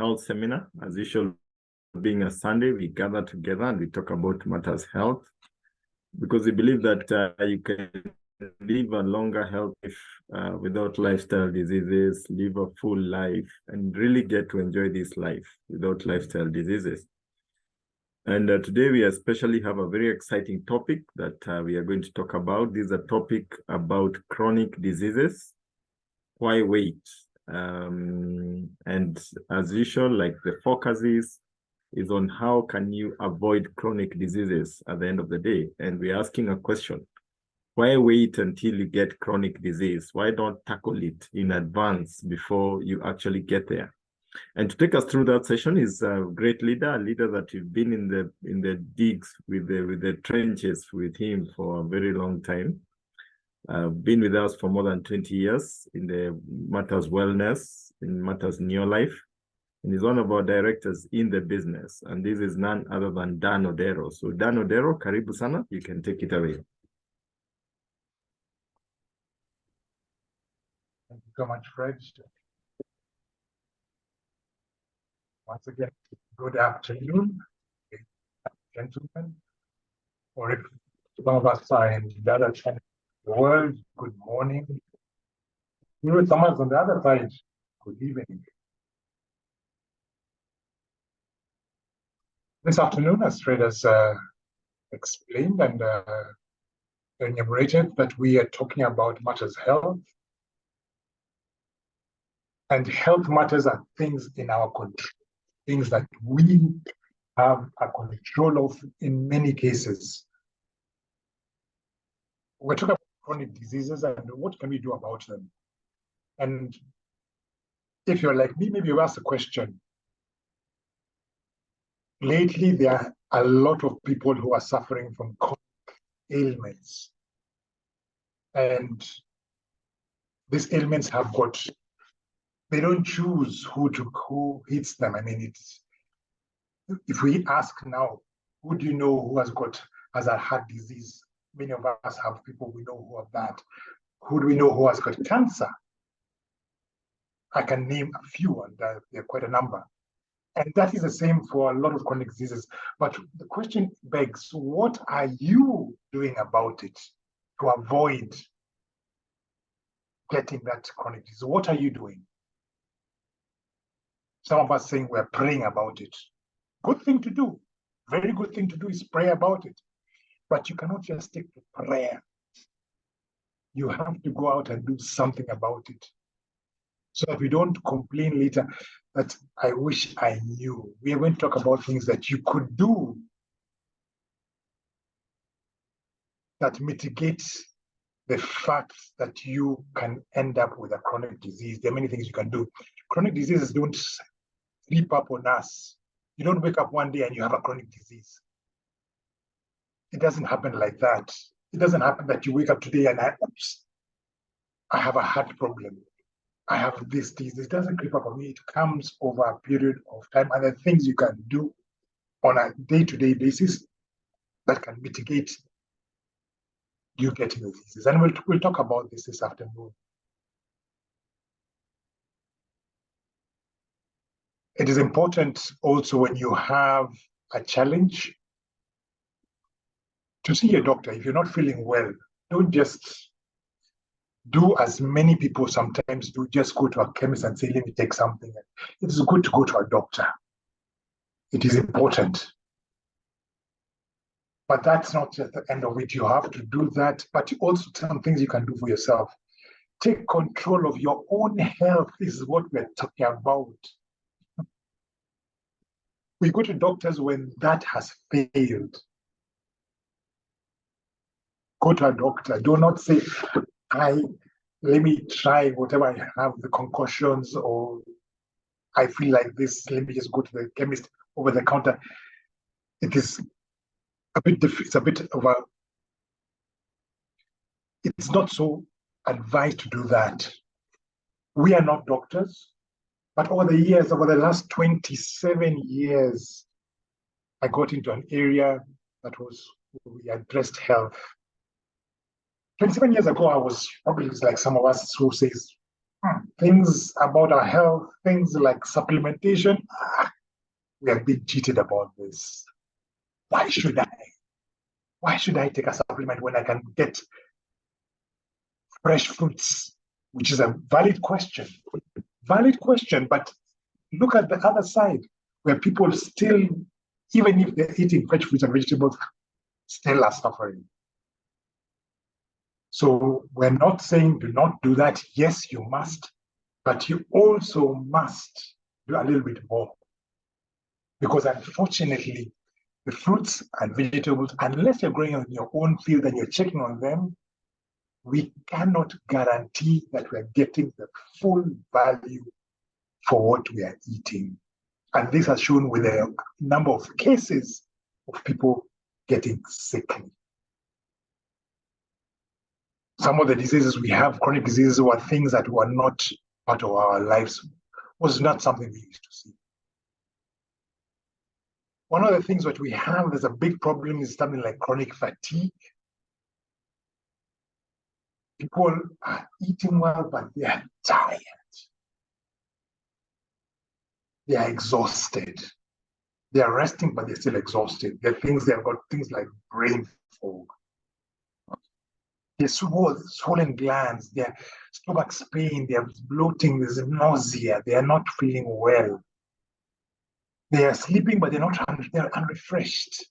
health seminar. As usual, being a Sunday, we gather together and we talk about matters health, because we believe that you can live a longer health life without lifestyle diseases, live a full life, and really get to enjoy this life without lifestyle diseases. And today we especially have a very exciting topic that we are going to talk about. This is a topic about chronic diseases. Why wait? And as usual, like the focus is on how can you avoid chronic diseases at the end of the day. And we're asking a question. Why wait until you get chronic disease? Why don't tackle it in advance before you actually get there? And to take us through that session is a great leader, a leader that you've been in the digs with the trenches with him for a very long time. Been with us for more than 20 years in the matters wellness, in matters in your life. And he's one of our directors in the business. And this is none other than Dan Odero. So Dan Odero, karibu sana, you can take it away. Thank you so much, Fred. Once again, good afternoon, gentlemen, or if some of us are in the other side of the world, good morning. You know, someone's on the other side, good evening. This afternoon, as Fred has explained and enumerated, that we are talking about matters health. And health matters are things in our control, things that we have a control of in many cases. We're talking about chronic diseases and what can we do about them? And if you're like me, maybe you ask the question. Lately, there are a lot of people who are suffering from chronic ailments. And these ailments have got, they don't choose who hits them. I mean, if we ask now, who do you know who has a heart disease? Many of us have people we know who have that. Who do we know who has got cancer? I can name a few, and there are quite a number. And that is the same for a lot of chronic diseases. But the question begs, what are you doing about it to avoid getting that chronic disease? What are you doing? Some of us saying we're praying about it. Good thing to do. Very good thing to do is pray about it. But you cannot just stick to prayer. You have to go out and do something about it, so that we don't complain later that I wish I knew. We are going to talk about things that you could do that mitigate the fact that you can end up with a chronic disease. There are many things you can do. Chronic diseases don't creep up on us. You don't wake up one day and you have a chronic disease. It doesn't happen like that. It doesn't happen that you wake up today and I have a heart problem. I have this disease. It doesn't creep up on me. It comes over a period of time. And there are things you can do on a day-to-day basis that can mitigate you getting the disease. And we'll talk about this afternoon. It is important also when you have a challenge to see a doctor. If you're not feeling well, don't just do as many people sometimes do, just go to a chemist and say, let me take something. It is good to go to a doctor. It is important. But that's not just the end of it. You have to do that, but also some things you can do for yourself. Take control of your own health is what we're talking about. We go to doctors when that has failed. Go to a doctor. Do not say, let me try whatever I have, the concussions, or I feel like this, let me just go to the chemist over the counter. It is a bit it's a bit of a, it's not so advised to do that. We are not doctors, but over the last 27 years, I got into an area that was, we addressed health. 27 years ago, I was probably like some of us who says, things about our health, things like supplementation, we are being cheated about this. Why should I? Why should I take a supplement when I can get fresh fruits? Which is a valid question. Valid question, but look at the other side, where people still, even if they're eating fresh fruits and vegetables, still are suffering. So we're not saying do not do that. Yes, you must, but you also must do a little bit more. Because unfortunately, the fruits and vegetables, unless you're growing on your own field and you're checking on them, we cannot guarantee that we're getting the full value for what we are eating. And this has shown with a number of cases of people getting sick. Some of the diseases we have, chronic diseases, were things that were not part of our lives, was not something we used to see. One of the things that we have, there's a big problem, is something like chronic fatigue. People are eating well, but they are tired. They are exhausted. They are resting, but they're still exhausted. They've got things like brain fog. They're swollen glands, their stomach's pain, they're bloating, there's nausea, they are not feeling well. They are sleeping, but they're unrefreshed.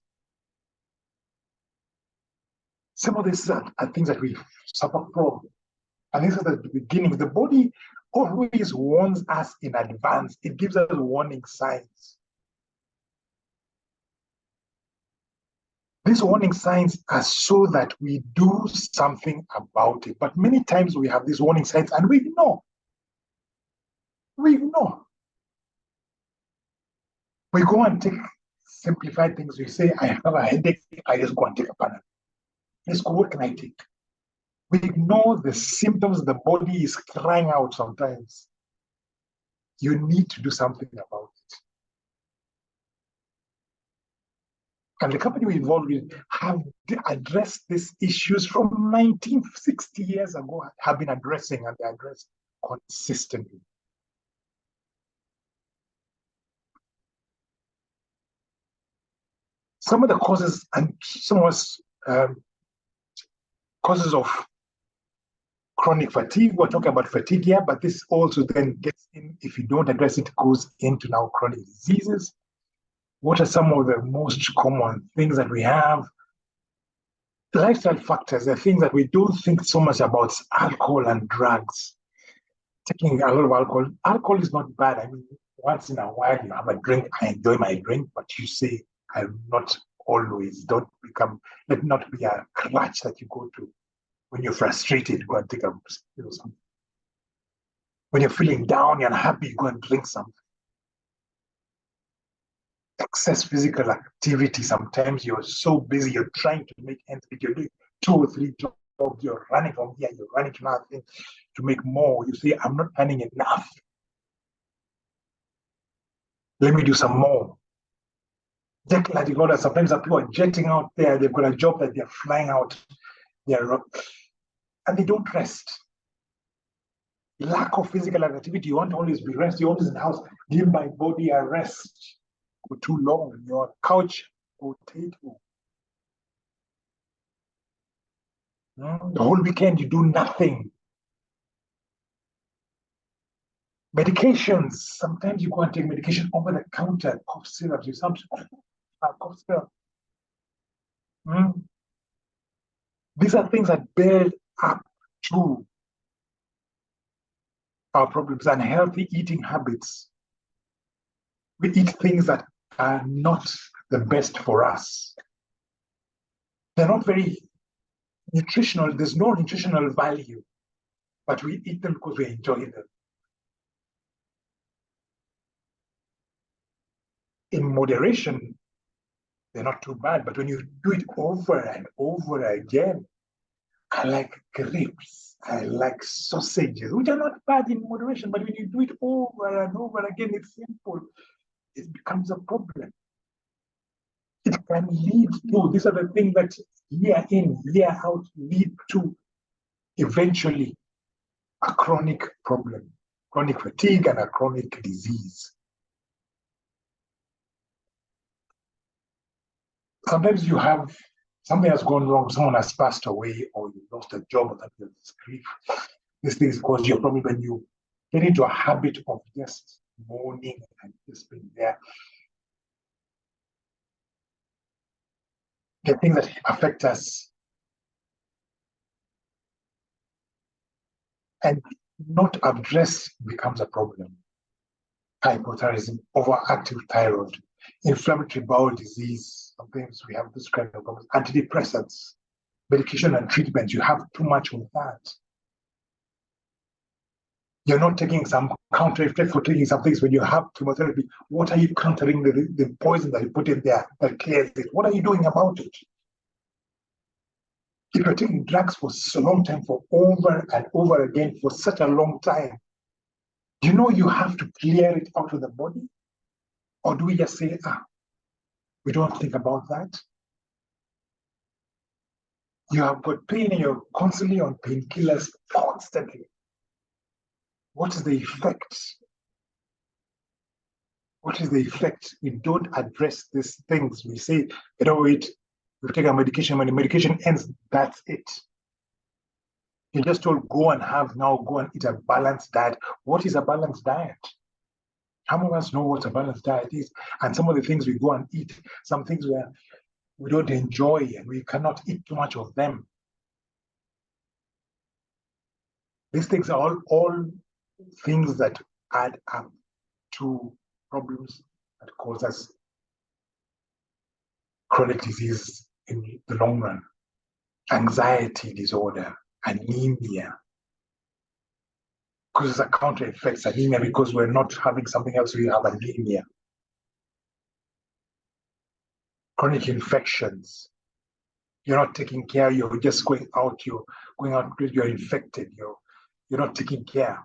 Some of these are things that we suffer from. And this is at the beginning. The body always warns us in advance. It gives us warning signs. These warning signs are so that we do something about it. But many times we have these warning signs and we ignore. We ignore. We go and take simplified things. We say, I have a headache, I just go and take a Panadol. Let's go, what can I take? We ignore the symptoms the body is crying out sometimes. You need to do something about it. And the company we're involved with have addressed these issues from 1960 years ago, have been addressing, and they address consistently. Some of the causes, and some of us causes of chronic fatigue, we're talking about fatigue here, but this also then gets in, if you don't address it, goes into now chronic diseases. What are some of the most common things that we have? Lifestyle factors are things that we don't think so much about: alcohol and drugs. Taking a lot of alcohol. Alcohol is not bad. I mean, once in a while you have a drink. I enjoy my drink, but you say, I'm not always. Let not be a crutch that you go to when you're frustrated. Go and take something. When you're feeling down, you're unhappy, go and drink something. Excess physical activity. Sometimes you're so busy, you're trying to make ends meet. You're doing 2 or 3 jobs. You're running from here, you're running to nothing to make more. You say, I'm not earning enough. Let me do some more. Jet lag disorder. Sometimes people are jetting out there. They've got a job that they're flying out. And they don't rest. Lack of physical activity. You want to always be rest. You're always in the house. Give my body a rest. For too long. Your couch potato. The whole weekend you do nothing. Medications. Sometimes you go and take medication over the counter. Cough syrups. You sometimes cough syrup. These are things that build up to our problems. Unhealthy eating habits. We eat things that are not the best for us. They're not very nutritional. There's no nutritional value, but we eat them because we enjoy them. In moderation, they're not too bad, but when you do it over and over again, I like grapes, I like sausages, which are not bad in moderation, but when you do it over and over again, it's simple. It becomes a problem. It can lead to, these are the things that year in, year out lead to eventually a chronic problem, chronic fatigue and a chronic disease. Sometimes you have something has gone wrong, someone has passed away, or you lost a job, or that there's grief. This thing is caused your problem when you get into a habit of just mourning and just being there. The things that affect us and not addressed becomes a problem. Hypothyroidism, overactive thyroid, inflammatory bowel disease. Sometimes we have this kind of problems. Antidepressants, medication and treatment, you have too much of that. You're not taking some counter effect for taking some things. When you have chemotherapy, what are you countering the poison that you put in there that clears it? What are you doing about it? If you're taking drugs for so long time, for over and over again, for such a long time, you know you have to clear it out of the body? Or do we just say, we don't think about that? You have got pain and you're constantly on painkillers constantly. What is the effect? What is the effect? We don't address these things. We say, we take a medication. When the medication ends, that's it. You're just told, go and eat a balanced diet. What is a balanced diet? How many of us know what a balanced diet is? And some of the things we go and eat, some things where we don't enjoy and we cannot eat too much of them. These things are all things that add up to problems that cause us chronic disease in the long run. Anxiety disorder, anemia, because it's a counter effects anemia because we're not having something else, we have anemia. Chronic infections. You're not taking care, you're just going out because you're infected, you're not taking care.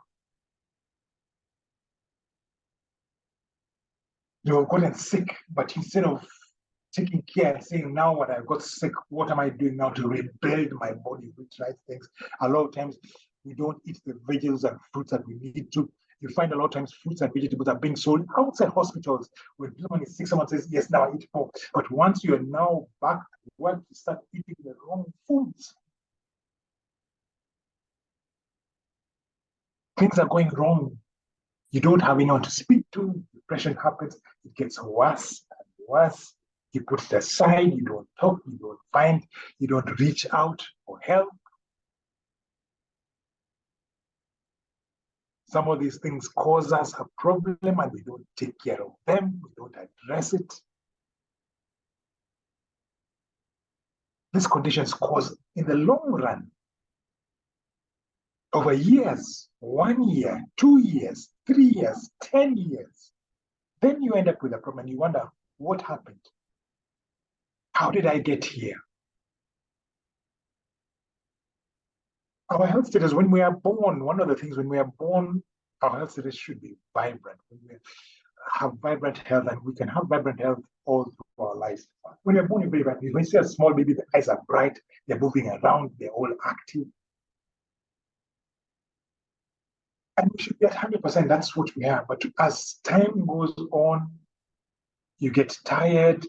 You're gotten sick, but instead of taking care and saying, now when I got sick, what am I doing now to rebuild my body with right things? A lot of times we don't eat the vegetables and fruits that we need to. You find a lot of times fruits and vegetables are being sold outside hospitals. When someone is sick, someone says, yes, now I eat more. But once you're now back to work, you start eating the wrong foods. Things are going wrong. You don't have anyone to speak to. Depression happens. It gets worse and worse. You put it aside. You don't talk. You don't find. You don't reach out for help. Some of these things cause us a problem and we don't take care of them. We don't address it. These conditions cause, in the long run, over years, 1 year, 2 years, 3 years, 10 years, then you end up with a problem and you wonder, what happened? How did I get here? Our health status, when we are born, one of the things when we are born, our health status should be vibrant. When we have vibrant health, and we can have vibrant health all through our lives. When you're born, you're very vibrant. When you see a small baby, the eyes are bright, they're moving around, they're all active. And we should be at 100%, that's what we are. But as time goes on, you get tired,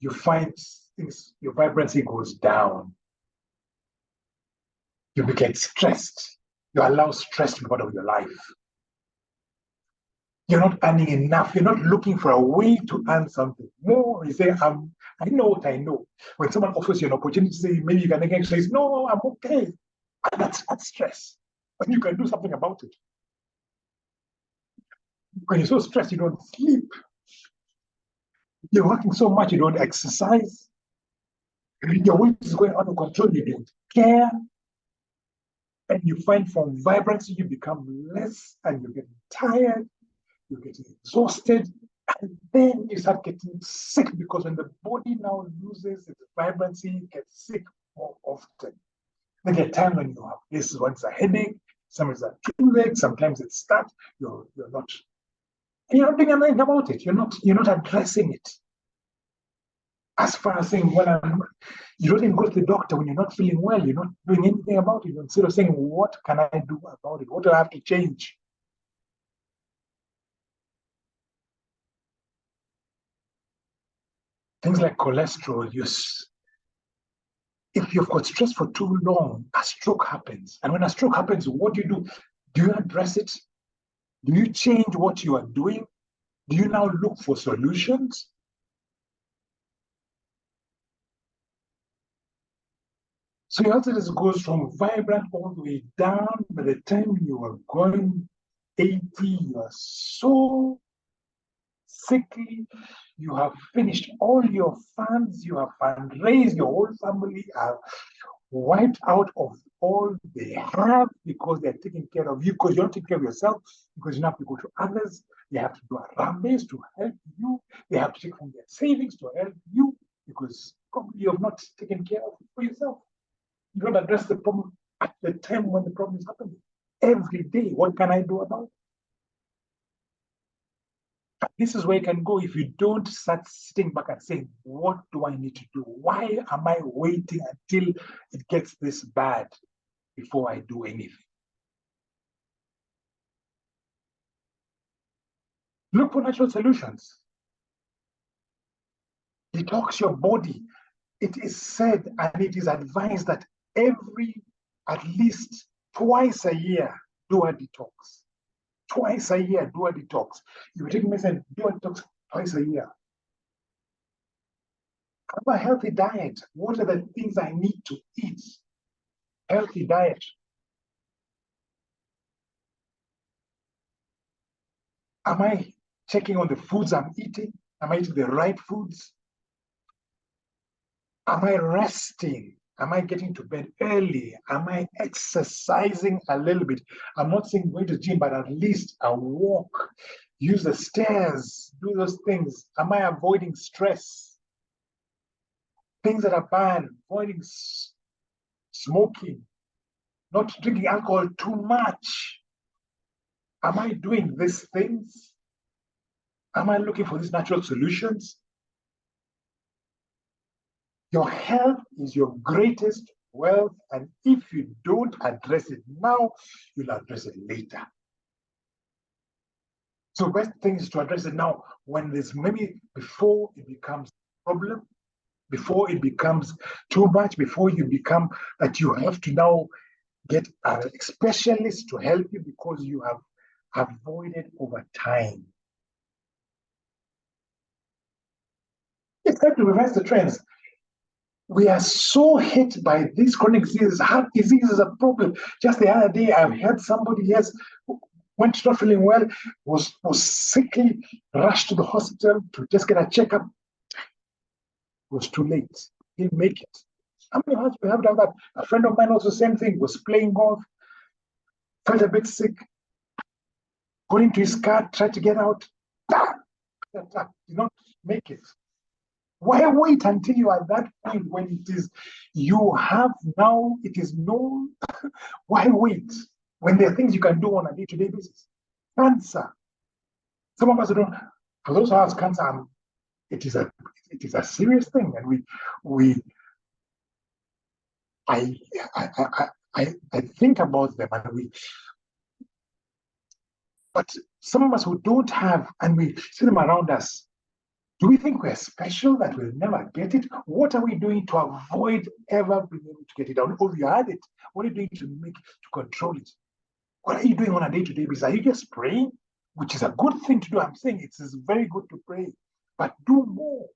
you find things, your vibrancy goes down. You get stressed. You allow stress to be part of your life. You're not earning enough. You're not looking for a way to earn something more. You say, I know what I know. When someone offers you an opportunity to say, maybe you can again say, no, I'm okay. And that's stress. But you can do something about it. When you're so stressed, you don't sleep. You're working so much, you don't exercise. Your weight is going out of control, you don't care. And you find from vibrancy, you become less and you're getting tired, you're getting exhausted, and then you start getting sick because when the body now loses its vibrancy, it gets sick more often. Then there are times when you have this, once a headache, sometimes a toothache, sometimes it starts, you're not doing anything about it. You're not addressing it. As far as saying, well, you don't even go to the doctor when you're not feeling well, you're not doing anything about it. Instead of saying, what can I do about it? What do I have to change? Things like cholesterol, if you've got stress for too long, a stroke happens. And when a stroke happens, what do you do? Do you address it? Do you change what you are doing? Do you now look for solutions? So your answer goes from vibrant all the way down. By the time you are going 80, you are so sickly. You have finished all your funds. You have fundraised. Your whole family are wiped out of all they have because they're taking care of you, because you don't take care of yourself, because you have to go to others. They have to do a rampage to help you. They have to take from their savings to help you because probably you have not taken care of it for yourself. You don't address the problem at the time when the problem is happening. Every day, what can I do about it? This is where you can go if you don't start sitting back and saying, what do I need to do? Why am I waiting until it gets this bad before I do anything? Look for natural solutions. Detox your body. It is said and it is advised that at least twice a year, do a detox. Twice a year, do a detox. You take medicine, do a detox twice a year. Have a healthy diet. What are the things I need to eat? Healthy diet. Am I checking on the foods I'm eating? Am I eating the right foods? Am I resting? Am I getting to bed early? Am I exercising a little bit? I'm not saying going to the gym, but at least a walk, use the stairs, do those things. Am I avoiding stress? Things that are banned, avoiding smoking, not drinking alcohol too much. Am I doing these things? Am I looking for these natural solutions? Your health is your greatest wealth, and if you don't address it now, you'll address it later. So best thing is to address it now when there's maybe before it becomes a problem, before it becomes too much, before you become that you have to now get a specialist to help you because you have avoided over time. It's time to reverse the trends. We are so hit by these chronic diseases. Heart disease is a problem. Just the other day, I've heard somebody went not feeling well, was sickly, rushed to the hospital to just get a checkup. It was too late. Didn't make it. How many of us have done that? A friend of mine also, same thing, was playing golf, felt a bit sick, got into his car, tried to get out, did not make it. Why wait until you are at that point when it is known? Why wait when there are things you can do on a day-to-day basis? Cancer. Some of us don't. For those who have cancer, it is a serious thing, and I think about them, and but some of us who don't have, and we see them around us. Do we think we're special that we'll never get it? What are we doing to avoid ever being able to get it down? Or if you had it, what are you doing to control it? What are you doing on a day-to-day basis? Are you just praying? Which is a good thing to do. I'm saying it's very good to pray, but do more.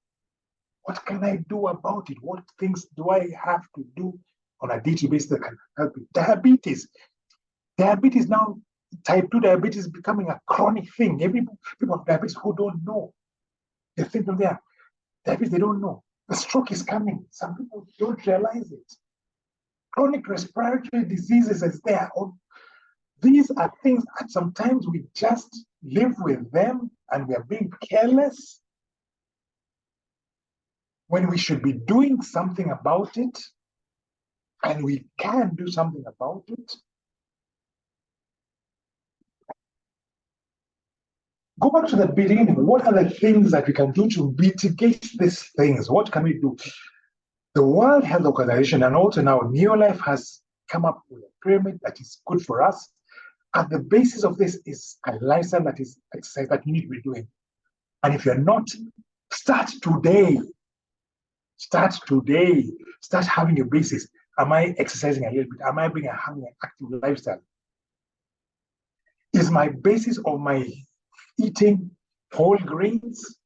What can I do about it? What things do I have to do on a day-to-day basis that can help it? Diabetes now, type 2 diabetes is becoming a chronic thing. People have diabetes who don't know. They think of their diabetes, they don't know. The stroke is coming. Some people don't realize it. Chronic respiratory diseases is there. These are things that sometimes we just live with them and we are being careless when we should be doing something about it, and we can do something about it. Go back to the beginning. What are the things that we can do to mitigate these things? What can we do? The World Health Organization and also now Neolife has come up with a pyramid that is good for us. At the basis of this is a lifestyle that is exercise that you need to be doing. And if you're not, start today. Start today. Start having your basis. Am I exercising a little bit? Am I having an active lifestyle? Is my basis of my eating whole grains?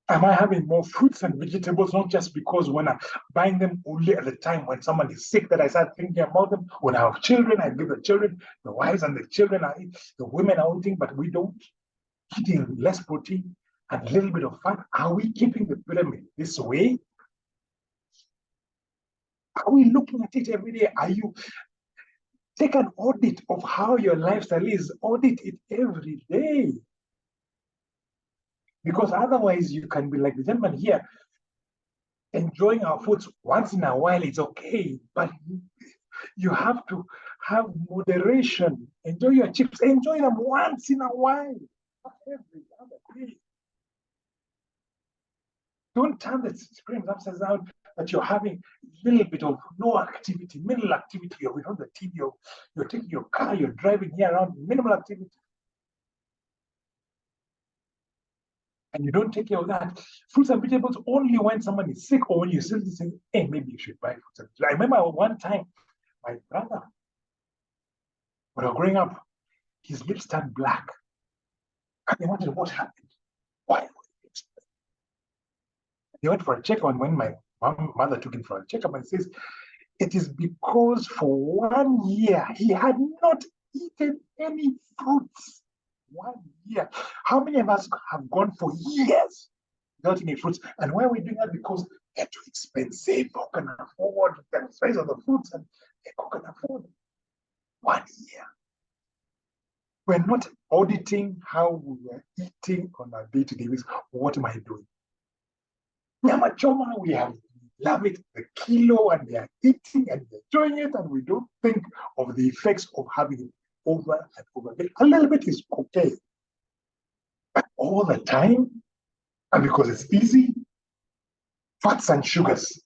Am I having more fruits and vegetables, not just because when I'm buying them only at the time when someone is sick that I start thinking about them? When I have children, I give the children, the wives and the children are eating, the women are eating, but we don't. Eating less protein and a little bit of fat. Are we keeping the pyramid this way? Are we looking at it every day? Are you take an audit of how your lifestyle is? Audit it every day. Because otherwise you can be like the gentleman here, enjoying our foods once in a while is okay, but you have to have moderation. Enjoy your chips, enjoy them once in a while, not every other day. Don't turn the screens upside down that you're having a little bit of no activity, minimal activity, you're without the TV, you're taking your car, you're driving here around, minimal activity. And you don't take care of that. Fruits and vegetables only when someone is sick or when you're still saying, hey, maybe you should buy fruits and vegetables. I remember one time, my brother, when I was growing up, his lips turned black. And they wanted what happened. Why? He went for a checkup, and when my mother took him for a checkup, and says, it is because for 1 year he had not eaten any fruits. 1 year. How many of us have gone for years without eating fruits? And why are we doing that? Because they're too expensive. Who can afford the price of the fruits? And who can afford 1 year? We're not auditing how we are eating on a day-to-day basis. What am I doing? Nyama choma, we have love it, the kilo, and we are eating and enjoying it, and we don't think of the effects of having it over and over again. A little bit is okay, but all the time, and because it's easy, fats and sugars,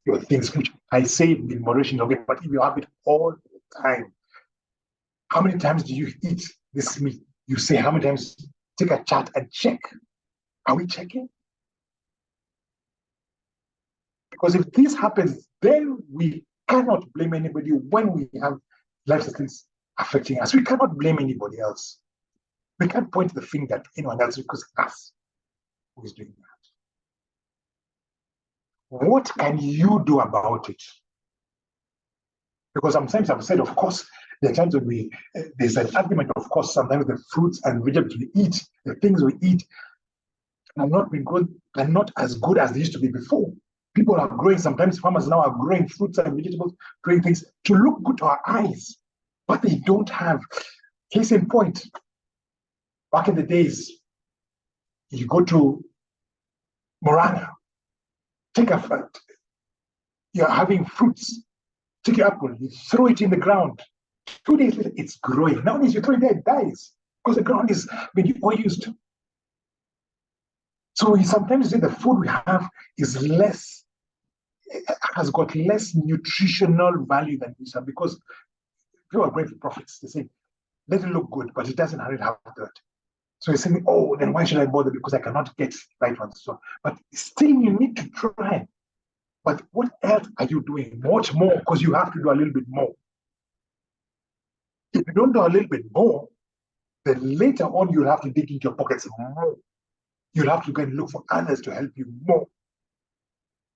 your things which I say in moderation, okay, but if you have it all the time, how many times do you eat this meat? You say how many times? Take a chart and check. Are we checking? Because if this happens, then we cannot blame anybody when we have lifestyle affecting us. We cannot blame anybody else. We can't point the finger at anyone else because us who is doing that. What can you do about it? Because sometimes I've said, of course, there are times when there's an argument, of course, sometimes the fruits and vegetables we eat, the things we eat, are not been good and not as good as they used to be before. People are growing, sometimes farmers now are growing fruits and vegetables, growing things to look good to our eyes, but they don't have. Case in point, back in the days, you go to Morana, take a fruit, you're having fruits, take your apple, you throw it in the ground. 2 days later, it's growing. Nowadays, you throw it there, it dies because the ground is being overused. So we sometimes say the food we have is less, has got less nutritional value than this because people are going for profits. They say, let it look good, but it doesn't have that. So you're saying, oh, then why should I bother? Because I cannot get right ones. So, but still you need to try. But what else are you doing? Much more, because you have to do a little bit more. If you don't do a little bit more, then later on you'll have to dig into your pockets more. You'll have to go and look for others to help you more.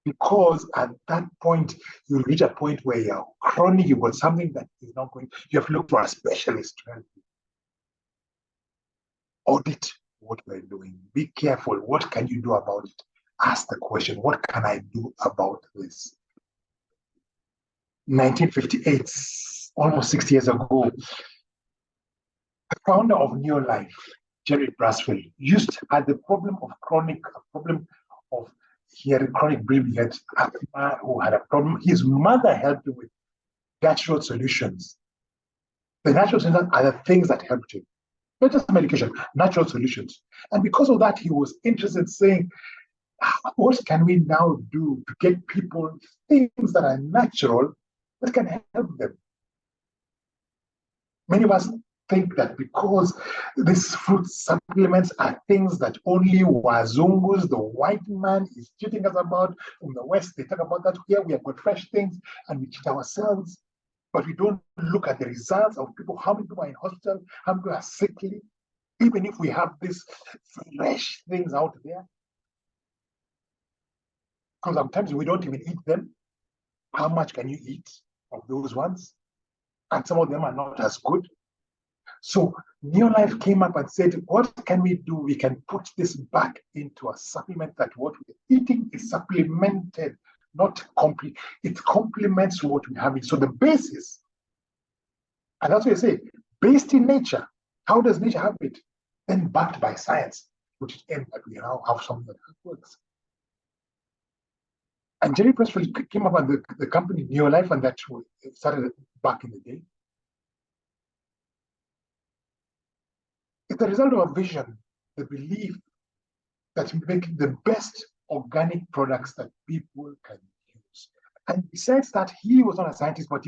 Because at that point, you'll reach a point where you're chronic, you've got something that is not going, you have to look for a specialist to help you. Audit what we're doing. Be careful. What can you do about it? Ask the question, what can I do about this? 1958, almost 60 years ago, the founder of Neolife, Jerry Brasfield, had the problem of he had a chronic breathing, he had asthma, who had a problem. His mother helped him with natural solutions. The natural solutions are the things that helped him. Not just medication, natural solutions. And because of that, he was interested in saying, what can we now do to get people things that are natural that can help them? Many of us think that because these fruit supplements are things that only Wazungus, the white man, is cheating us about from the West. They talk about that here. We have got fresh things and we cheat ourselves, but we don't look at the results of people. How many people are in hospital? How many people are sickly? Even if we have these fresh things out there, because sometimes we don't even eat them. How much can you eat of those ones? And some of them are not as good. So Neolife came up and said, what can we do? We can put this back into a supplement that what we're eating is supplemented, not complete. It complements what we have. So the basis, and that's what I say, based in nature. How does nature have it? Then backed by science, which is that we now have something that works. And Jerry Pressfield came up with the company Neolife, and that started back in the day. It's the result of a vision, the belief that make the best organic products that people can use. And besides that, he was not a scientist, but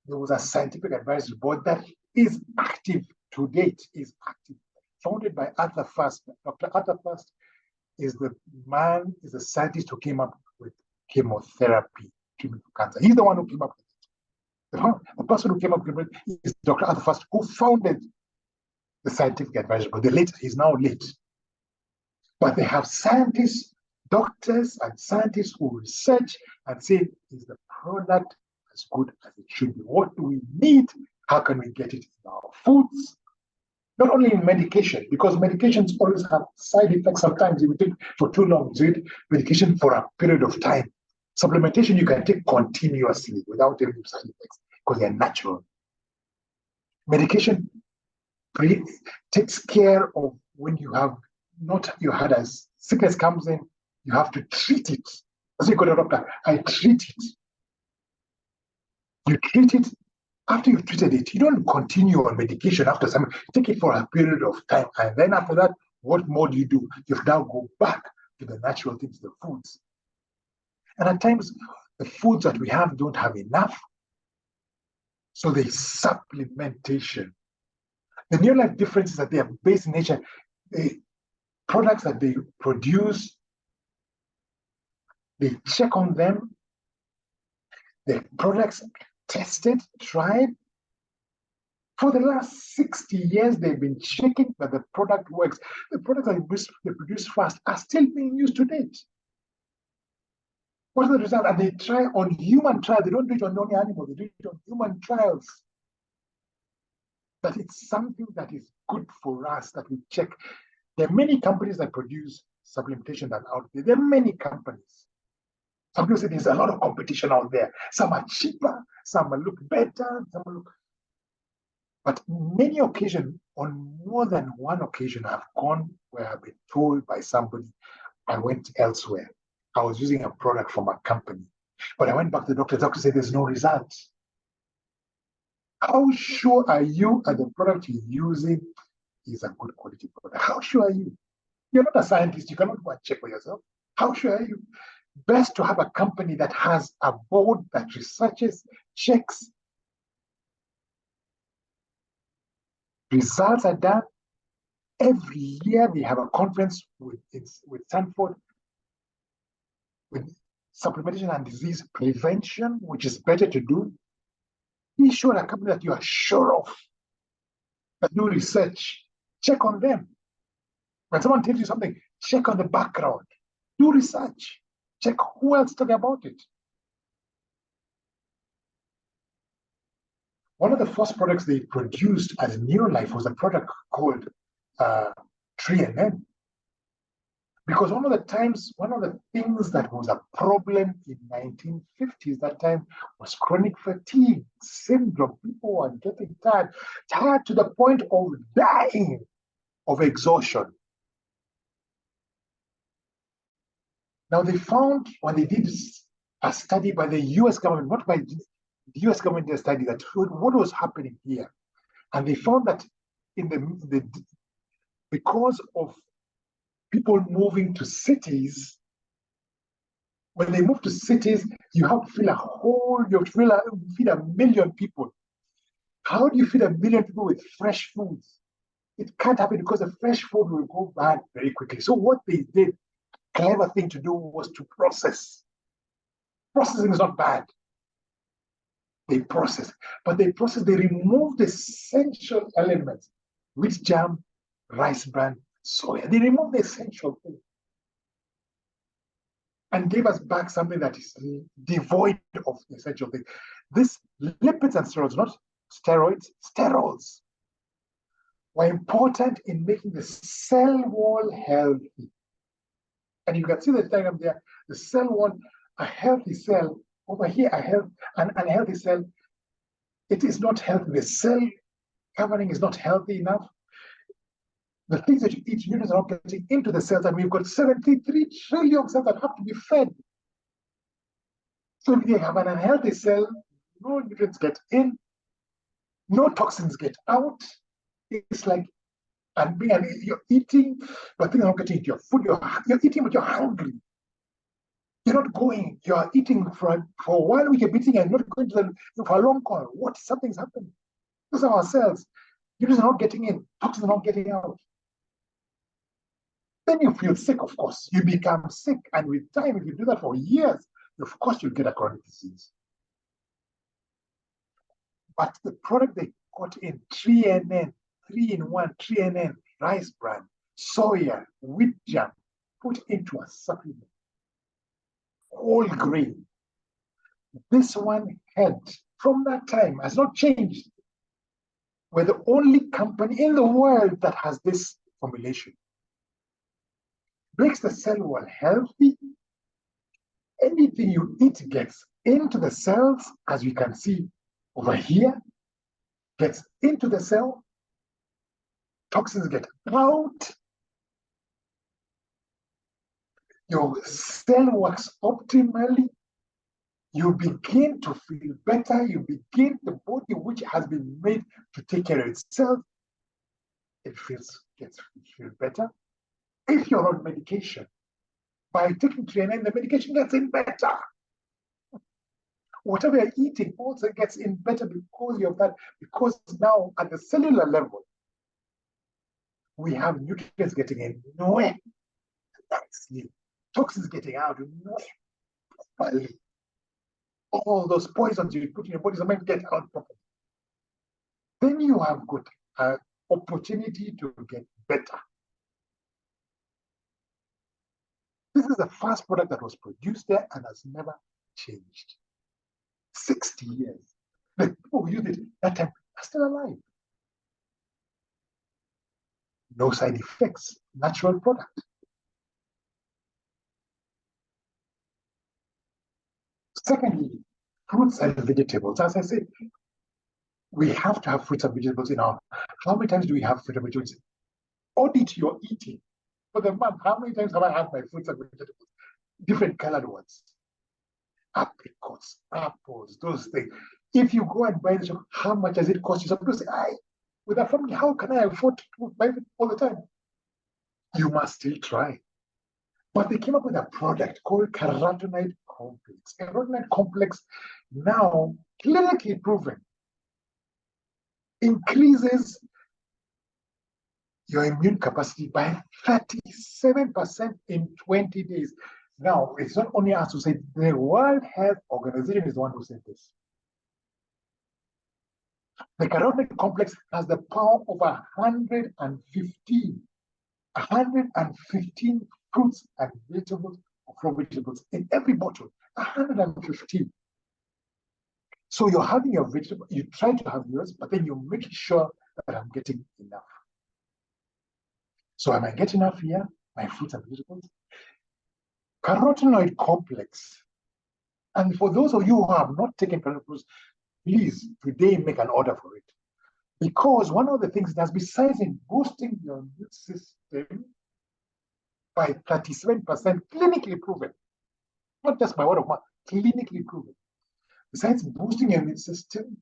there was a scientific advisory board that is active to date, is active, founded by Arthur First. Dr. Arthur First is the scientist who came up with chemotherapy treatment for cancer. He's the one who came up with it. The person who came up with it is Dr. Arthur First, who founded the scientific advisory board. He's now late. But they have scientists, doctors, and scientists who research and say, is the product as good as it should be? What do we need? How can we get it in our foods? Not only in medication, because medications always have side effects. Sometimes if you take for too long, you take medication for a period of time. Supplementation you can take continuously without any side effects because they're natural. Medication takes care of when you have had a sickness comes in, you have to treat it. As you go to the doctor, I treat it. You treat it. After you've treated it, you don't continue on medication after some. Take it for a period of time, and then after that, what more do? You now go back to the natural things, the foods. And at times, the foods that we have don't have enough, so there's supplementation. The Neolife difference is that they are based in nature. The products that they produce, they check on them. The products tested, tried. For the last 60 years, they've been checking that the product works. The products that they produce fast are still being used to date. What's the result? And they try on human trials. They don't do it on only animals. They do it on human trials. That it's something that is good for us, that we check. There are many companies that produce supplementation that are out there. There are many companies. Some people say there's a lot of competition out there. Some are cheaper, some will look better, some will look. But many occasions, on more than one occasion, I've gone where I've been told by somebody, I went elsewhere. I was using a product from a company, but I went back to the doctor. The doctor said there's no result. How sure are you that the product you're using is a good quality product? How sure are you? You're not a scientist. You cannot go and check for yourself. How sure are you? Best to have a company that has a board that researches, checks. Results are done. Every year they have a conference with Stanford with supplementation and disease prevention, which is better to do. Be sure a company that you are sure of, that do research, check on them. When someone tells you something, check on the background, do research, check who else talking about it. One of the first products they produced as Neolife was a product called Tree and N. Because one of the things that was a problem in 1950s, that time, was chronic fatigue syndrome. People were getting tired to the point of dying of exhaustion. Now they found, when they did a study by the US government, not by the US government, did a study that what was happening here. And they found that because of people moving to cities, when they move to cities, you have to feed a million people. How do you feed a million people with fresh foods? It can't happen because the fresh food will go bad very quickly. So what they did, clever thing to do, was to process. Processing is not bad. They process, but they remove the essential elements, wheat germ, rice bran, soya. They remove the essential thing and gave us back something that is devoid of the essential thing. This lipids and steroids, not steroids, sterols, were important in making the cell wall healthy. And you can see the diagram there, the cell wall, a healthy cell, over here, an unhealthy cell. It is not healthy. The cell covering is not healthy enough. The things that you eat, nutrients are not getting into the cells, and we've got 73 trillion cells that have to be fed. So if you have an unhealthy cell, no nutrients get in, no toxins get out. It's like, you're eating, but things are not getting into your food. You're eating, but you're hungry. You're not going. You're eating for 1 week, you're eating and not going to the for a long call. Something's happening. Those are our cells. Nutrients are not getting in, toxins are not getting out. Then you feel sick, of course. You become sick, and with time, if you do that for years, of course you'll get a chronic disease. But the product they got in, 3NN, 3-in-1, 3NN, rice bran, soya, wheat germ, put into a supplement, whole grain. This one had, from that time, has not changed. We're the only company in the world that has this formulation. Makes the cell wall healthy. Anything you eat gets into the cells, as we can see over here, gets into the cell. Toxins get out. Your cell works optimally. You begin to feel better. The body which has been made to take care of itself, it feels better. If you're on medication, by taking 3NN, the medication gets in better. Whatever you're eating also gets in better because of that. Because now at the cellular level, we have nutrients getting in nowhere. Nicely. Toxins getting out nowhere. All those poisons you put in your body are meant to get out properly. Then you have got an opportunity to get better. This is the first product that was produced there and has never changed. 60 years. The people who used it that time are still alive. No side effects, natural product. Secondly, fruits and vegetables. As I said, we have to have fruits and vegetables in our. How many times do we have fruits and vegetables? Audit your eating. For the month, how many times have I had my fruits and vegetables? Different colored ones. Apricots, apples, those things. If you go and buy this, how much does it cost you? Some people say, with a family, how can I afford to buy it all the time? You must still try. But they came up with a product called carotenoid complex. Carotenoid complex, now clinically proven, increases your immune capacity by 37% in 20 days. Now, it's not only us who say, the World Health Organization is the one who said this. The carotenoid complex has the power of 115 fruits and vegetables, or vegetables in every bottle. 115. So you're having your vegetable, you try to have yours, but then you make sure that I'm getting enough. So am I getting enough here? My fruits and vegetables? Carotenoid complex. And for those of you who have not taken carotenoid, please today make an order for it. Because one of the things that besides in boosting your immune system by 37%, clinically proven, not just by word of mouth, clinically proven. Besides boosting your immune system,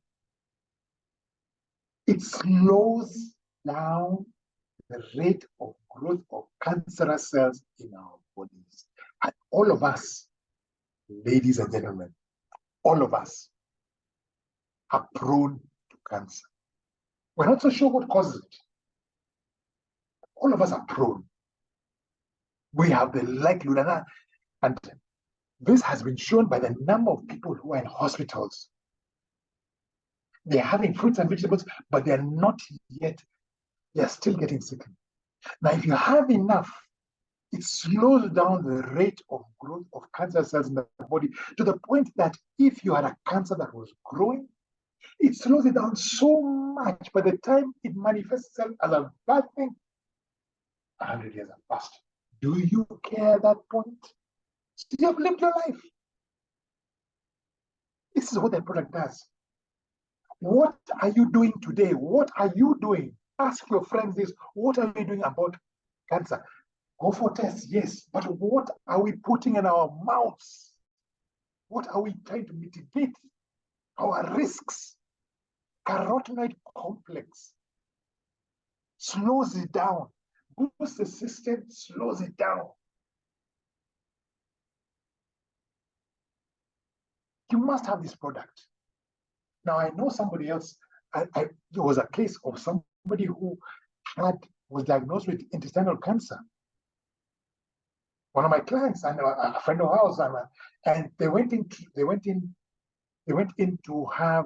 It slows down the rate of growth of cancerous cells in our bodies. And all of us, ladies and gentlemen, all of us are prone to cancer. We're not so sure what causes it. All of us are prone. We have the likelihood, and this has been shown by the number of people who are in hospitals. They're having fruits and vegetables, but they're not yet, they're still getting sick. Now, if you have enough, it slows down the rate of growth of cancer cells in the body to the point that if you had a cancer that was growing, it slows it down so much by the time it manifests itself as a bad thing, 100 years have passed. Do you care at that point? You have lived your life. This is what the product does. What are you doing today? What are you doing? Ask your friends this. What are you doing about cancer? Go for tests, yes. But what are we putting in our mouths? What are we trying to mitigate our risks? Carotenoid complex slows it down. Boosts the system, slows it down. You must have this product. Now, I know somebody else, there was a case of somebody who was diagnosed with intestinal cancer. One of my clients and a friend of ours, and they went in to have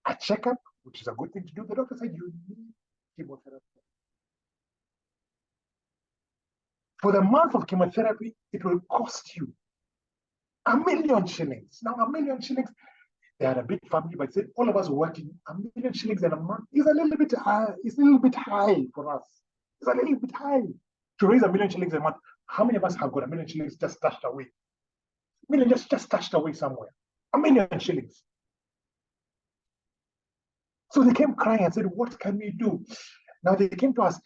a checkup, which is a good thing to do. The doctor said, you need chemotherapy. For the month of chemotherapy, it will cost you 1,000,000 shillings. Now, 1,000,000 shillings, they had a big family, but said all of us working, 1,000,000 shillings in a month is a little bit high. It's a little bit high for us. It's a little bit high to raise 1,000,000 shillings a month. How many of us have got 1,000,000 shillings just stashed away? 1,000,000 just stashed away somewhere. 1,000,000 shillings. So they came crying and said, what can we do? Now they came to us.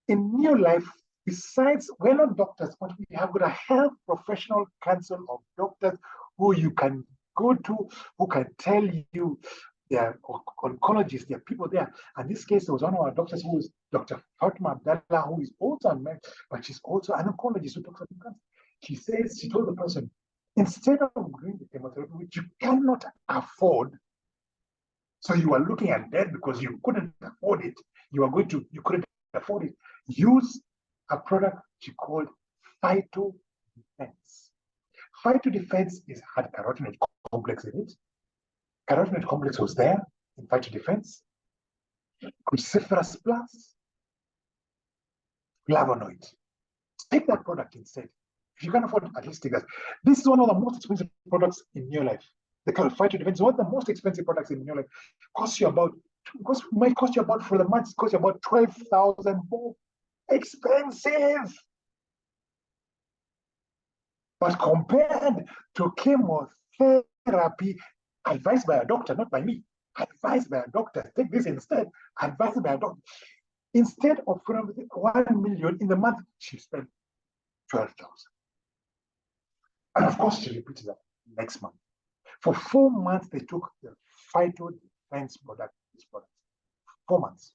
In New Life, besides, we're not doctors, but we have got a health professional council of doctors who you can go to, who can tell you, they're oncologists, there are people there. And in this case, there was one of our doctors who was Dr. Fatima Abdallah, who is also a man, but she's also an oncologist who talks about cancer. She told the person, instead of doing the chemotherapy, which you cannot afford, so you are looking at death because you couldn't afford it, you couldn't afford it, use a product she called Phyto Defense. Phyto Defense had carotenoid complex in it. Carotenoid complex was there in Phyto Defense. Cruciferous plus, flavonoid. Take that product instead. If you can afford, at least take that. This is one of the most expensive products in your life. The Phyto Defense is one of the most expensive products in your life. Might cost you about, for the month, it costs you about 12,000 bob. Expensive. But compared to chemotherapy, advised by a doctor, not by me, advised by a doctor, take this instead, advised by a doctor. Instead of 1,000,000 in the month, she spent 12,000. And of course, she repeated that next month. For 4 months, they took the Phyto Defense product, this product. 4 months.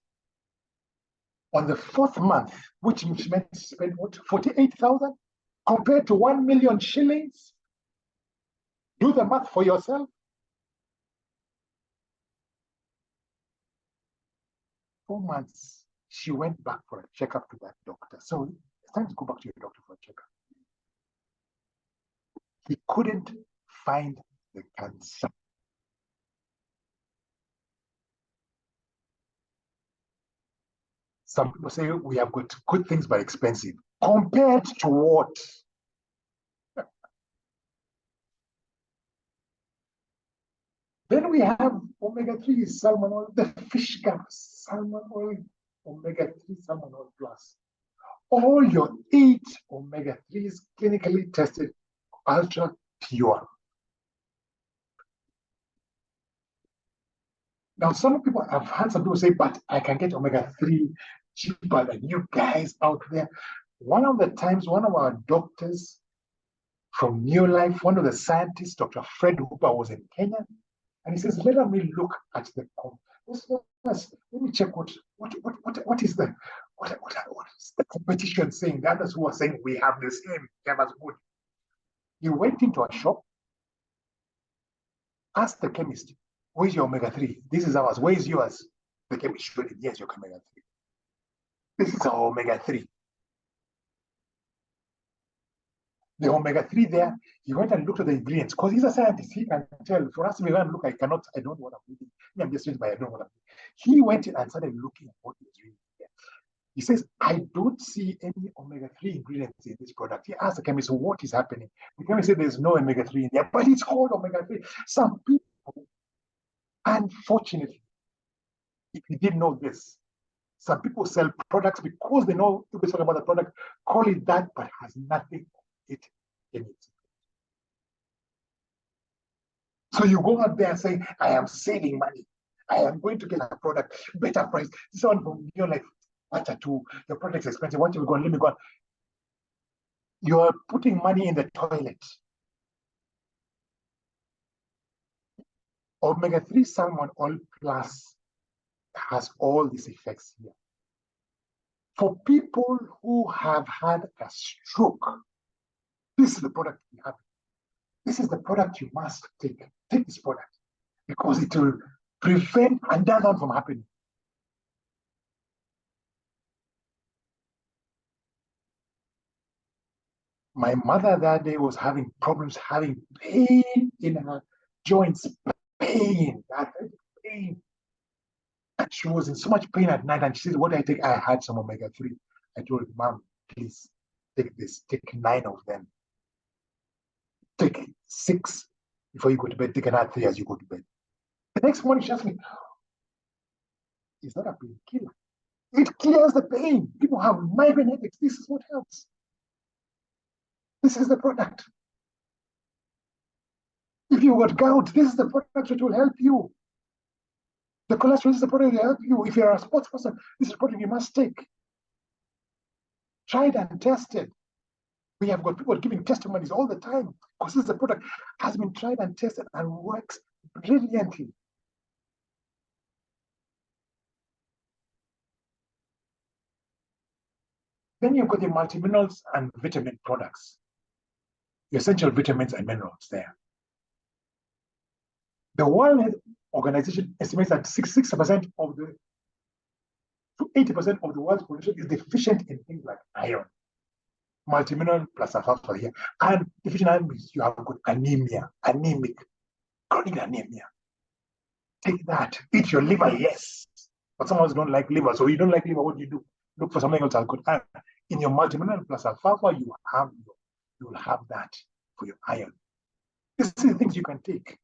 On the 4th month, which meant she spent what, 48,000? Compared to 1,000,000 shillings? Do the math for yourself. 4 months, she went back for a checkup to that doctor. So it's time to go back to your doctor for a checkup. He couldn't find the cancer. Some people say we have got good things but expensive. Compared to what? Then we have omega-3 salmon oil, the fish gum, salmon oil, omega-3 salmon oil plus. All your 8 omega-3s clinically tested, ultra pure. Now, some people, I've heard some people say, but I can get omega-3 cheaper than you guys out there. One of the times, one of our doctors from New Life, one of the scientists, Dr. Fred Hooper, was in Kenya, and he says, let me look at the Yes, let me check what is the what is the competition saying? The others who are saying we have the same, they have as good. You went into a shop, asked the chemist, where's your omega-3? This is ours. Where is yours? The chemist showed him, yes, your omega-3. This is our omega-3. The omega-3 there, he went and looked at the ingredients because he's a scientist. He can tell. For us, we can look, I don't know what I'm reading. I'm just reading, but I don't know what I'm reading. He went in and started looking at what he was reading there. He says, I don't see any omega-3 ingredients in this product. He asked the chemist, what is happening? The chemist said there's no omega-3 in there, but it's called omega-3. Some people, unfortunately, if you didn't know this, some people sell products because they know to be talking about the product, call it that, but has nothing it in it. So you go out there and say, I am saving money. I am going to get a product, better price. Someone from you're like, what a two, your product is expensive. What you go, let me go. You are putting money in the toilet. Omega-3 salmon oil plus has all these effects here. For people who have had a stroke, this is the product we have. This is the product you must take. Take this product because it will prevent another from happening. My mother that day was having problems, having pain in her joints, pain, pain. And she was in so much pain at night. And she said, what I take? I had some omega-3. I told her, Mom, please take this. Take 9 of them. Take 6 before you go to bed. Take another 3 as you go to bed. The next morning, she asked me, it's not a painkiller. It clears the pain. People have migraine headaches. This is what helps. This is the product. If you got gout, this is the product that will help you. The cholesterol is the product that will help you. If you're a sports person, this is the product you must take. Tried and tested. We have got people giving testimonies all the time because this is the product has been tried and tested and works brilliantly. Then you've got the multiminerals and vitamin products, the essential vitamins and minerals there. The World Health Organization estimates that 66% of the to 80% of the world's population is deficient in things like iron, multimineral plus alfalfa here. And deficient iron means you have got anemia, anemic, chronic anemia. Take that. Eat your liver, yes. But some of us don't like liver. So you don't like liver, what do you do? Look for something else that could iron. In your multimineral plus alfalfa, you will have that for your iron. These are the things you can take.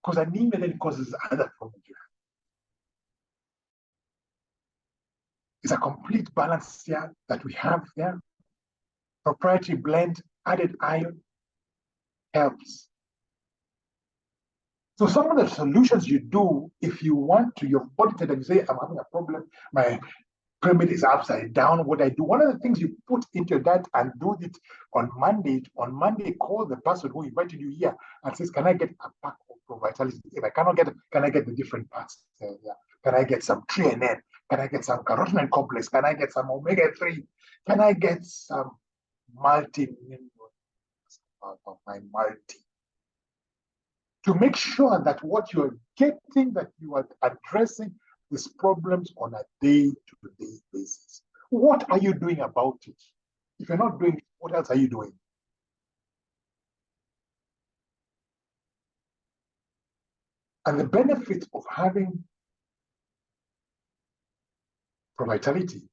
Because anemia then causes other problems you have. It's a complete balance here that we have there. Proprietary blend, added iron helps. So some of the solutions you do, if you want to, you're audited and you say, I'm having a problem, my pyramid is upside down, what I do, one of the things you put into your diet and do it on Monday, call the person who invited you here and says, can I get a pack of Pro Vitality? If I cannot get it, can I get the different parts? Can I get some TNN? Can I get some carotenoid complex? Can I get some omega-3? Can I get some multi-mineral of my multi? To make sure that what you're getting, that you are addressing these problems on a day-to-day basis. What are you doing about it? If you're not doing it, what else are you doing? And the benefit of having Pro Vitality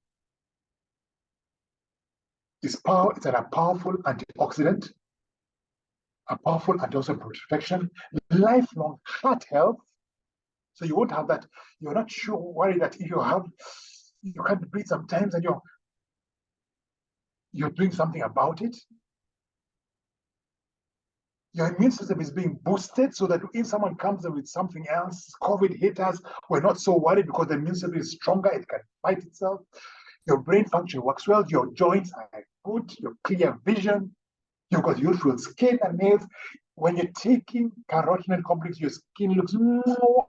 is it's a powerful antioxidant, a powerful antioxidant protection, lifelong heart health. So you won't have that. You're not sure, worried that if you can't breathe sometimes and you're doing something about it. Your immune system is being boosted so that if someone comes in with something else, COVID hit us, we're not so worried because the immune system is stronger, it can fight itself. Your brain function works well, your joints are good, your clear vision, you've got youthful skin and nails. When you're taking carotenoid complex, your skin looks more.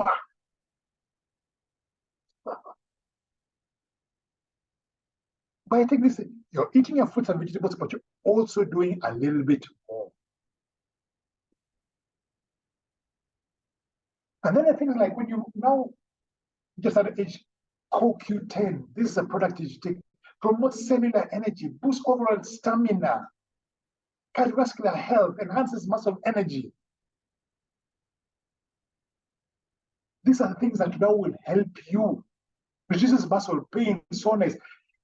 But I think this, you're eating your fruits and vegetables, but you're also doing a little bit more. And then the things like when you now just at age CoQ10, this is a product that you take, promotes cellular energy, boosts overall stamina, cardiovascular health, enhances muscle energy. These are things that now will help you, reduces muscle pain, soreness.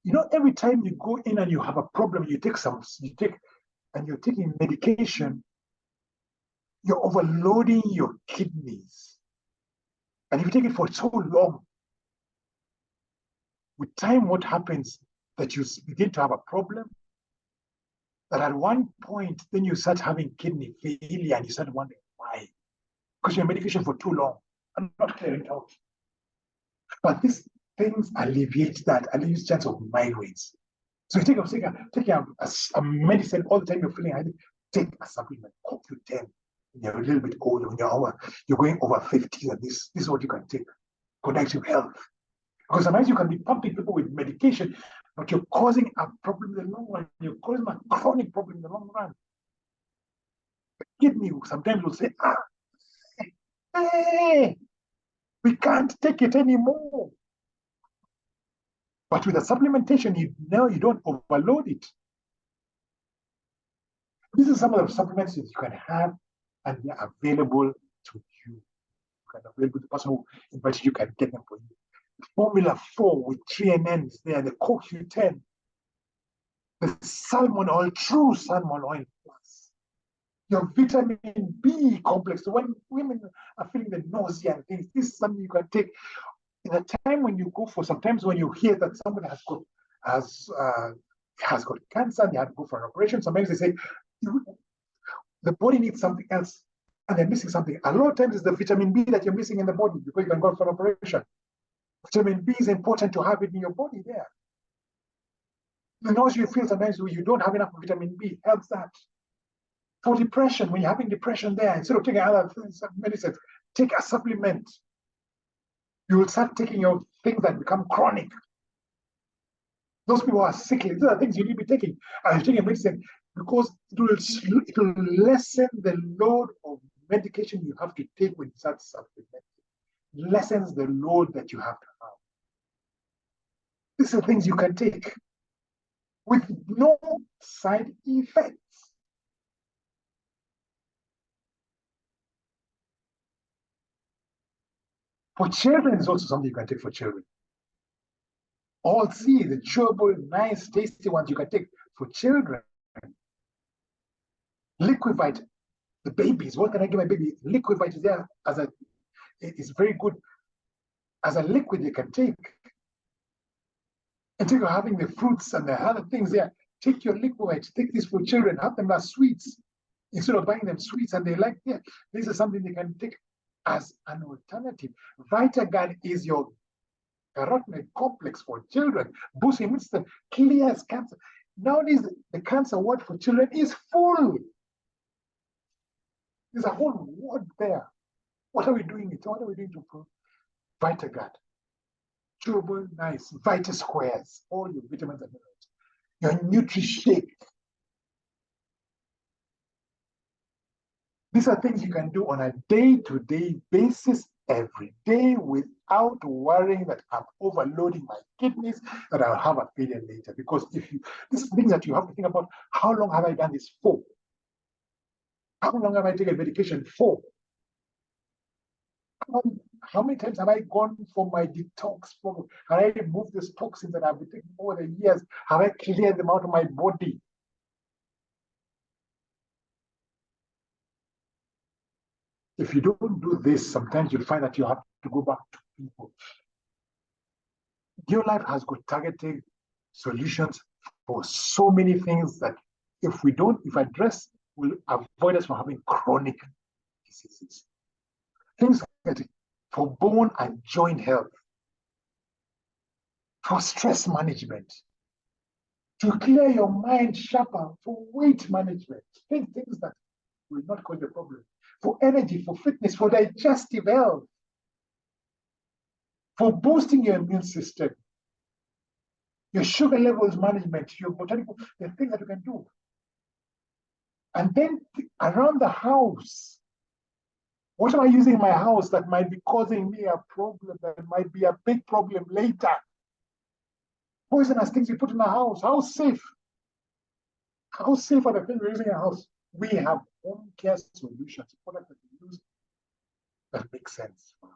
You know, every time you go in and you have a problem, you're taking medication, you're overloading your kidneys. And if you take it for so long, with time, what happens that you begin to have a problem, that at one point, then you start having kidney failure and you start wondering why. Because you're on medication for too long and not clearing it out. But these things alleviate that, alleviates chance of migraines. So you take a medicine all the time you're feeling headache, take a supplement, CoQ10. When you're a little bit older, when you're going over 50, and this is what you can take. Connective health. Because sometimes you can be pumping people with medication, but you're causing a problem in the long run. You're causing a chronic problem in the long run. The kidney sometimes will say, hey, we can't take it anymore. But with the supplementation, you don't overload it. These are some of the supplements that you can have, and they're available to you. You can available to the person who invited you can get them for you. Formula 4 with 3 NNs there, the CoQ10, the salmon oil, true salmon oil plus, your vitamin B complex. So when women are feeling the nausea and things, this is something you can take. In a time when you go for, sometimes when you hear that somebody has got cancer, they have to go for an operation, sometimes they say, the body needs something else and they're missing something. A lot of times it's the vitamin B that you're missing in the body before you can go for an operation. Vitamin B is important to have it in your body there. The nausea you feel sometimes when you don't have enough vitamin B helps that. For depression, when you're having depression there, instead of taking other medicines, take a supplement. You will start taking your things that become chronic. Those people are sickly. These are things you need to be taking. And you're taking medicine because it will lessen the load of medication you have to take when you start supplementing. Lessens the load that you have to have. These are things you can take with no side effects. For children, it's also something you can take for children. All C, the chewable, nice, tasty ones you can take for children. Liquivite, the babies. What can I give my baby? Liquivite is there it's very good as a liquid you can take. Until you're having the fruits and the other things there, take your liquivite, take this for children, have them as sweets. Instead of buying them sweets and they like, this is something they can take as an alternative. VitaGuard is your carotenoid complex for children, boosts immune system, clears cancer. Nowadays, the cancer ward for children is full. There's a whole ward there. What are we doing? What are we doing to improve? VitaGuard, chewable, nice, Vita Squares, all your vitamins and minerals, your NutriShake. These are things you can do on a day-to-day basis every day without worrying that I'm overloading my kidneys, that I'll have a failure later. Because these are things that you have to think about. How long have I done this for? How long have I taken medication for? How many times have I gone for my detox program? Have I removed these toxins that I've been taking over the years? Have I cleared them out of my body? If you don't do this, sometimes you'll find that you have to go back to people. Your life has got targeted solutions for so many things that if address, will avoid us from having chronic diseases. Things like for bone and joint health, for stress management, to clear your mind sharper, for weight management, things that will not cause a problem, for energy, for fitness, for digestive health, for boosting your immune system. your sugar levels management, your botanical, the things that you can do. And then around the house, what am I using in my house that might be causing me a problem, that might be a big problem later? Poisonous things you put in the house. How safe? How safe are the things we're using in our house? We have home care solutions, products that we use that make sense for us.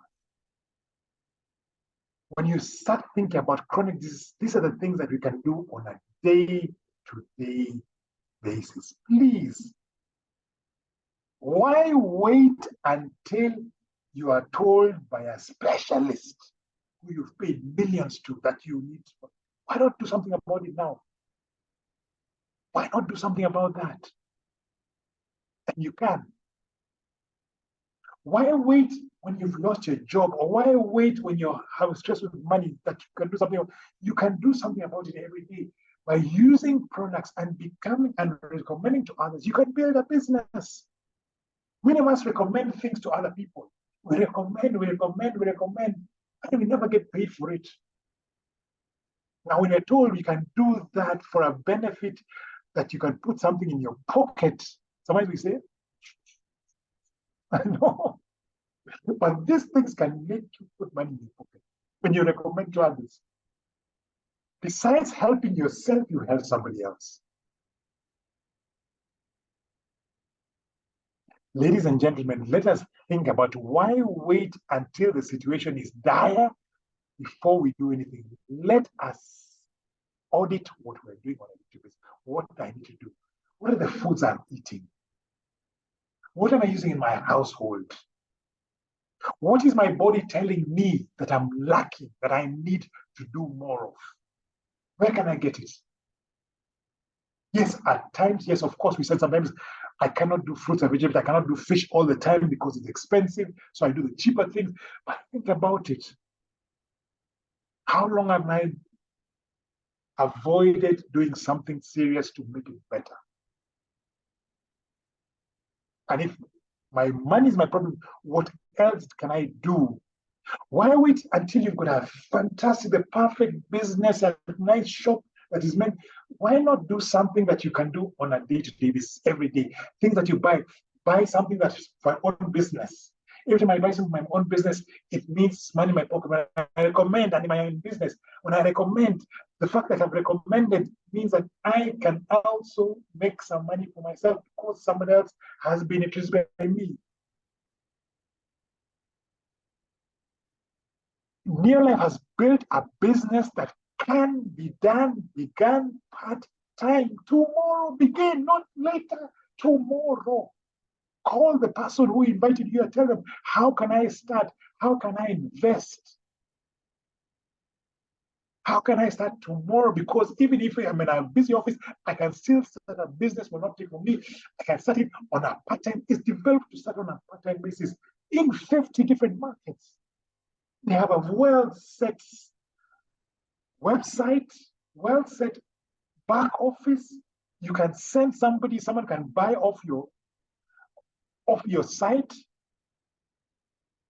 When you start thinking about chronic disease, these are the things that we can do on a day-to-day basis. Please, why wait until you are told by a specialist who you've paid millions to that you need? Why not do something about it now? Why not do something about that? And you can. Why wait when you've lost your job, or why wait when you have stress with money that you can do something? You can do something about it every day by using products and becoming and recommending to others. You can build a business. Many of us recommend things to other people. We recommend, and we never get paid for it. Now, when you're told we can do that for a benefit, that you can put something in your pocket, sometimes we say, I know, but these things can make you put money in your pocket when you recommend to others. Besides helping yourself, you help somebody else. Ladies and gentlemen, let us think about why wait until the situation is dire before we do anything. Let us audit what we're doing on a daily basis. What do I need to do? What are the foods I'm eating? What am I using in my household? What is my body telling me that I'm lacking, that I need to do more of? Where can I get it? Yes, at times, yes, of course, we said sometimes I cannot do fruits and vegetables. I cannot do fish all the time because it's expensive. So I do the cheaper things. But think about it. How long have I avoided doing something serious to make it better? And if my money is my problem, what else can I do? Why wait until you've got a fantastic, the perfect business, a nice shop that is meant? Why not do something that you can do on a day-to-day basis, every day? Things that you buy something that's for your own business. Every time I buy something for my own business, it means money in my pocket. When I recommend, and in my own business, when I recommend, the fact that I've recommended means that I can also make some money for myself because somebody else has been influenced by me. Neolife has built a business that can be began part-time. Tomorrow, begin, not later, tomorrow. Call the person who invited you and tell them, how can I start? How can I invest? How can I start tomorrow? Because even if I'm in a busy office, I can still start a business, will not take from me. I can start it on a part-time. It's developed to start on a part-time basis in 50 different markets. They have a well-set website, well-set back office. You can send somebody, someone can buy off your site.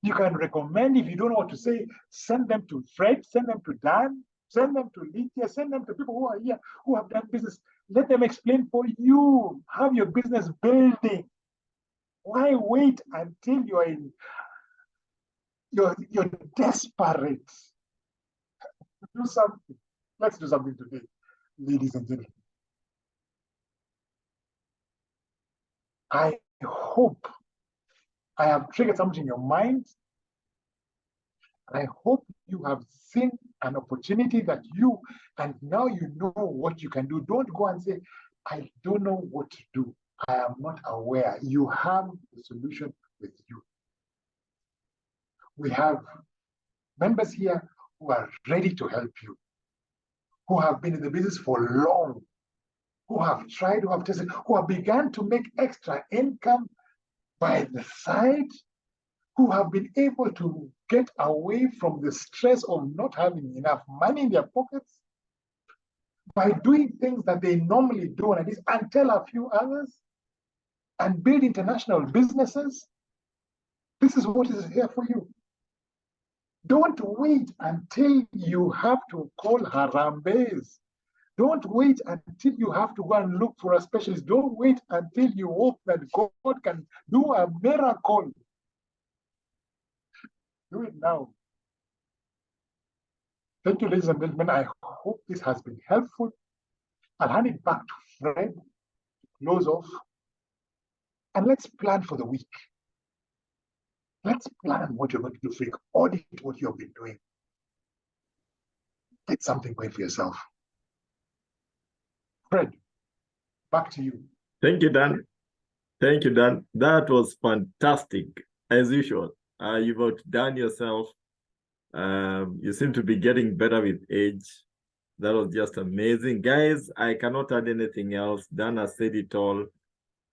You can recommend, if you don't know what to say, send them to Fred, send them to Dan, send them to Lydia, send them to people who are here, who have done business. Let them explain for you. Have your business building. Why wait until you're desperate? Do something. Let's do something today, ladies and gentlemen. I hope I have triggered something in your mind. I hope you have seen an opportunity that and now you know what you can do. Don't go and say, I don't know what to do. I am not aware. You have the solution with you. We have members here who are ready to help you, who have been in the business for long, who have tried, who have tested, who have begun to make extra income by the side, who have been able to get away from the stress of not having enough money in their pockets by doing things that they normally do and tell a few others and build international businesses. This is what is here for you. Don't wait until you have to call Harambes. Don't wait until you have to go and look for a specialist. Don't wait until you hope that God can do a miracle. Do it now. Thank you, ladies and gentlemen. I hope this has been helpful. I'll hand it back to Fred to close off. And let's plan for the week. Let's plan what you're going to do for you. Audit what you've been doing. Get something going for yourself. Fred, back to you. Thank you, Dan. Thank you, Dan. That was fantastic, as usual. You've outdone yourself. You seem to be getting better with age. That was just amazing. Guys, I cannot add anything else. Dan has said it all.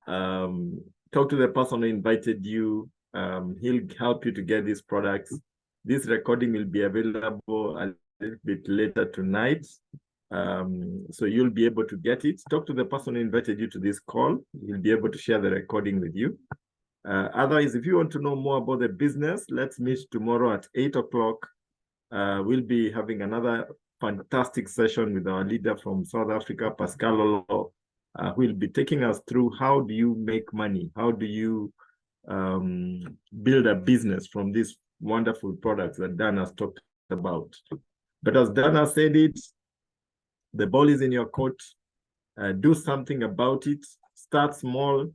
Talk to the person who invited you. He'll help you to get these products. This recording will be available a little bit later tonight. So you'll be able to get it. Talk to the person who invited you to this call. He'll be able to share the recording with you. Otherwise, if you want to know more about the business, let's meet tomorrow at 8 o'clock. We'll be having another fantastic session with our leader from South Africa, Pascal Lolo, who will be taking us through how do you make money? How do you build a business from these wonderful products that Dan has talked about? But as Dan has said it, the ball is in your court. Do something about it. Start small.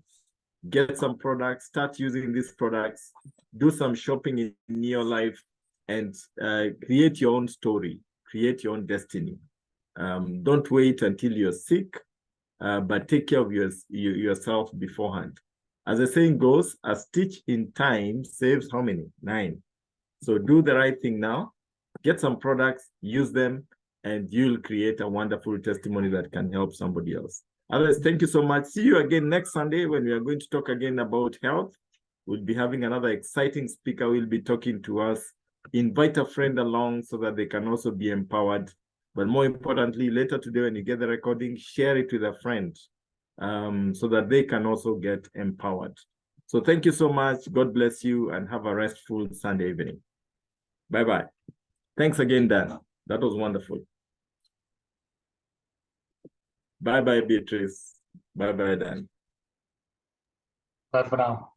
Get some products. Start using these products. Do some shopping in your life and create your own story. Create your own destiny. Don't wait until you're sick, but take care of yourself beforehand. As the saying goes, a stitch in time saves how many? 9. So do the right thing now. Get some products, use them, and you'll create a wonderful testimony that can help somebody else. Otherwise, thank you so much. See you again next Sunday when we are going to talk again about health. We'll be having another exciting speaker who will be talking to us. Invite a friend along so that they can also be empowered. But more importantly, later today when you get the recording, share it with a friend so that they can also get empowered. So thank you so much. God bless you and have a restful Sunday evening. Bye-bye. Thanks again, Dan. That was wonderful. Bye-bye, Beatrice. Bye-bye, Dan. Bye for now.